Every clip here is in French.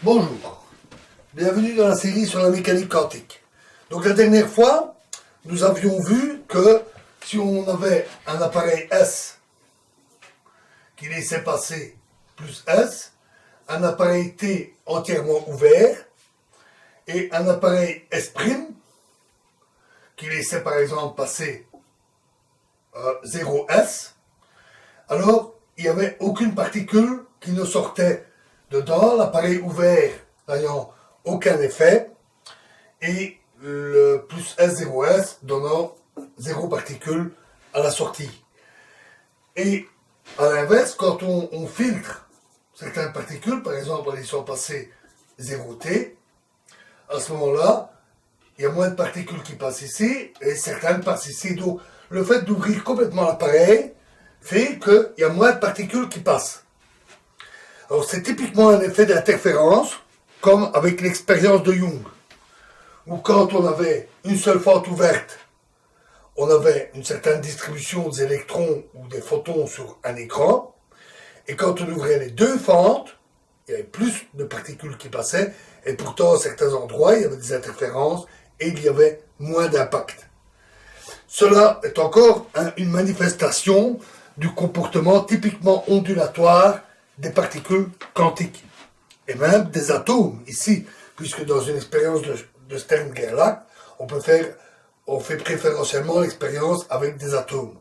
Bonjour, bienvenue dans la série sur la mécanique quantique. Donc la dernière fois, nous avions vu que si on avait un appareil S qui laissait passer plus S, un appareil T entièrement ouvert et un appareil S' qui laissait par exemple passer 0S, alors il n'y avait aucune particule qui ne sortait dedans, l'appareil ouvert n'ayant aucun effet, et le plus S0S donnant 0 particule à la sortie. Et à l'inverse, quand on filtre certaines particules, par exemple en laissant passer 0T, à ce moment-là, il y a moins de particules qui passent ici, et certaines passent ici. Donc le fait d'ouvrir complètement l'appareil fait qu'il y a moins de particules qui passent. Alors c'est typiquement un effet d'interférence, comme avec l'expérience de Young, où quand on avait une seule fente ouverte, on avait une certaine distribution des électrons ou des photons sur un écran, et quand on ouvrait les deux fentes, il y avait plus de particules qui passaient, et pourtant à certains endroits, il y avait des interférences, et il y avait moins d'impact. Cela est encore une manifestation du comportement typiquement ondulatoire des particules quantiques, et même des atomes, ici, puisque dans une expérience de Stern-Gerlach, on fait préférentiellement l'expérience avec des atomes.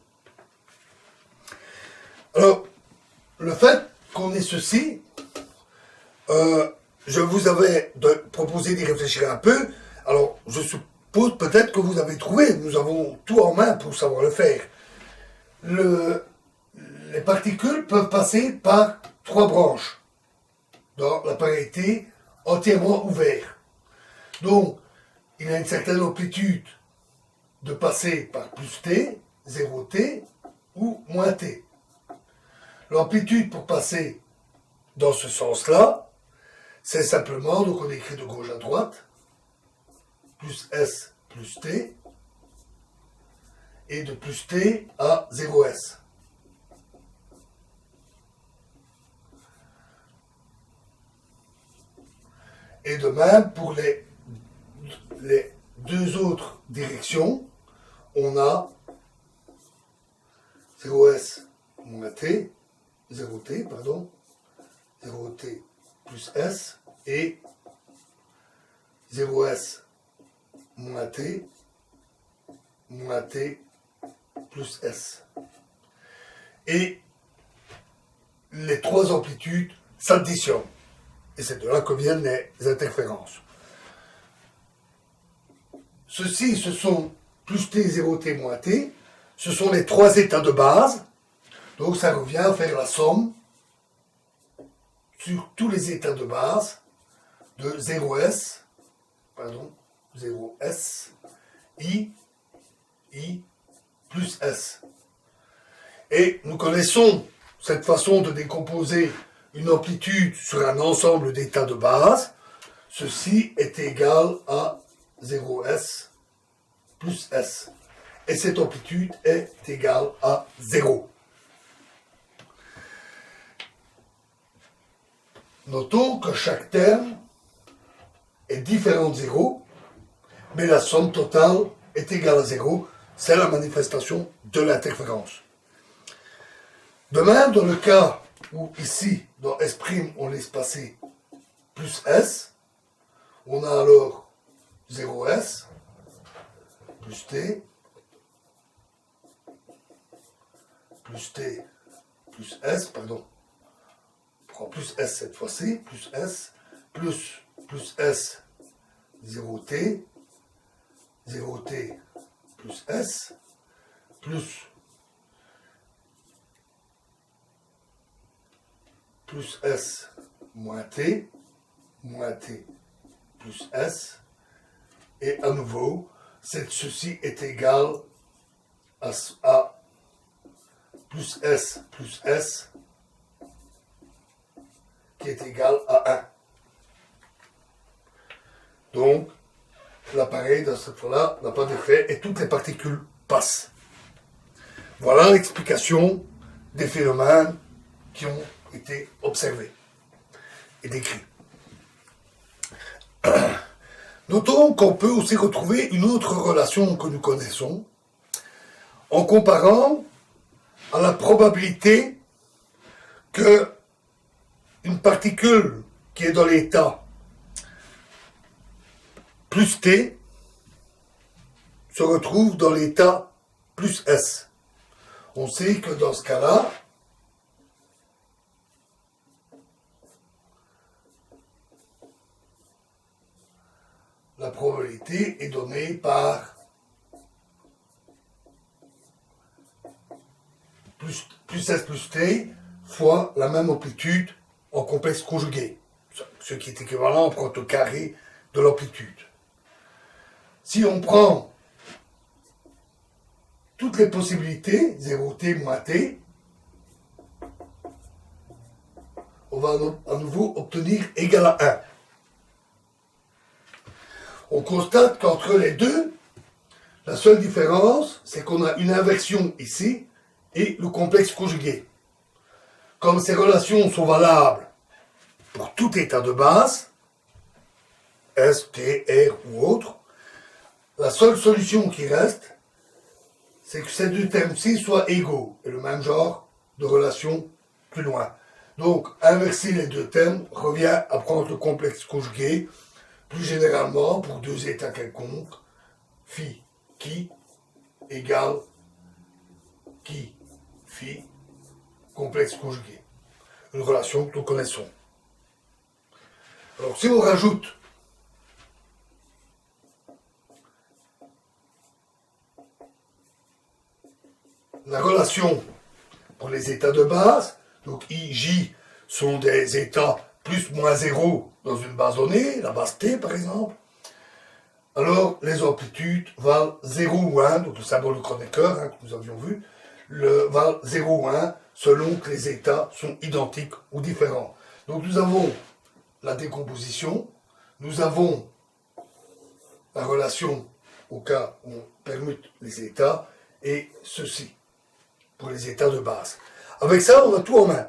Alors, le fait qu'on ait ceci, je vous avais proposé d'y réfléchir un peu. Alors, je suppose peut-être que vous avez trouvé, nous avons tout en main pour savoir le faire. Les particules peuvent passer par 3 branches dans l'appareil T entièrement ouvert. Donc, il a une certaine amplitude de passer par plus T, 0T ou moins T. L'amplitude pour passer dans ce sens-là, c'est simplement, donc on écrit de gauche à droite, plus S plus T, et de plus T à 0S. Et de même, pour les deux autres directions, on a 0S moins T, 0T, pardon, 0T plus S, et 0S moins T plus S. Et les 3 amplitudes s'additionnent. Et c'est de là que viennent les interférences. Ceci, ce sont plus T, 0T, moins T. Ce sont les 3 états de base. Donc ça revient à faire la somme sur tous les états de base de 0S, I plus S. Et nous connaissons cette façon de décomposer une amplitude sur un ensemble d'états de base. Ceci est égal à 0S plus S. Et cette amplitude est égale à 0. Notons que chaque terme est différent de 0, mais la somme totale est égale à 0. C'est la manifestation de l'interférence. De même, dans le cas où ici, dans S', on laisse passer plus S, on a alors 0S, plus T, plus S, pardon. On prend plus S cette fois-ci, plus S, plus S, 0T, 0T, plus S, plus S, moins T, plus S, et à nouveau, ceci est égal à plus S, qui est égal à 1. Donc, l'appareil, dans cette fois-là, n'a pas d'effet et toutes les particules passent. Voilà l'explication des phénomènes qui ont été observés et décrits. Notons qu'on peut aussi retrouver une autre relation que nous connaissons en comparant à la probabilité que une particule qui est dans l'état plus T se retrouve dans l'état plus S. On sait que dans ce cas-là, la probabilité est donnée par plus S plus T fois la même amplitude en complexe conjugué, ce qui est équivalent en prend au carré de l'amplitude. Si on prend toutes les possibilités, 0t moins t, on va à nouveau obtenir égal à 1. On constate qu'entre les deux, la seule différence, c'est qu'on a une inversion ici et le complexe conjugué. Comme ces relations sont valables pour tout état de base, S, T, R ou autre, la seule solution qui reste, c'est que ces deux termes-ci soient égaux, et le même genre de relation plus loin. Donc, inverser les deux termes revient à prendre le complexe conjugué, plus généralement pour deux états quelconques, phi qui égale qui phi complexe conjugué. Une relation que nous connaissons. Alors, si on rajoute la relation pour les états de base, donc I, J sont des états plus moins 0 dans une base donnée, la base T par exemple, alors les amplitudes valent 0 ou 1, donc le symbole de Kronecker que nous avions vu, valent 0 ou 1 selon que les états sont identiques ou différents. Donc nous avons la décomposition, nous avons la relation au cas où on permute les états, et ceci pour les états de base. Avec ça, on a tout en main.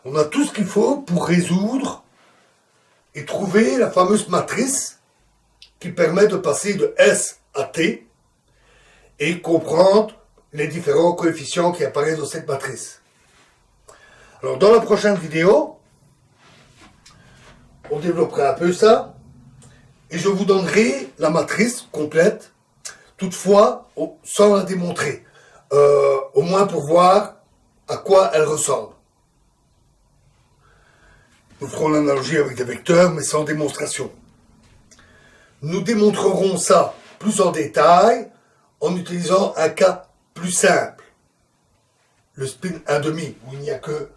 On a tout ce qu'il faut pour résoudre et trouver la fameuse matrice qui permet de passer de S à T et comprendre les différents coefficients qui apparaissent dans cette matrice. Alors, dans la prochaine vidéo, on développera un peu ça et je vous donnerai la matrice complète, toutefois sans la démontrer. Au moins pour voir à quoi elle ressemble. Nous ferons l'analogie avec des vecteurs, mais sans démonstration. Nous démontrerons ça plus en détail en utilisant un cas plus simple. Le spin 1/2, où il n'y a que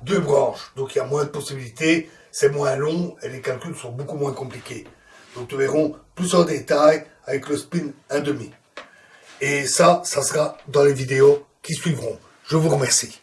deux branches. Donc il y a moins de possibilités, c'est moins long et les calculs sont beaucoup moins compliqués. Donc nous verrons plus en détail avec le spin 1/2. Et ça sera dans les vidéos qui suivront. Je vous remercie.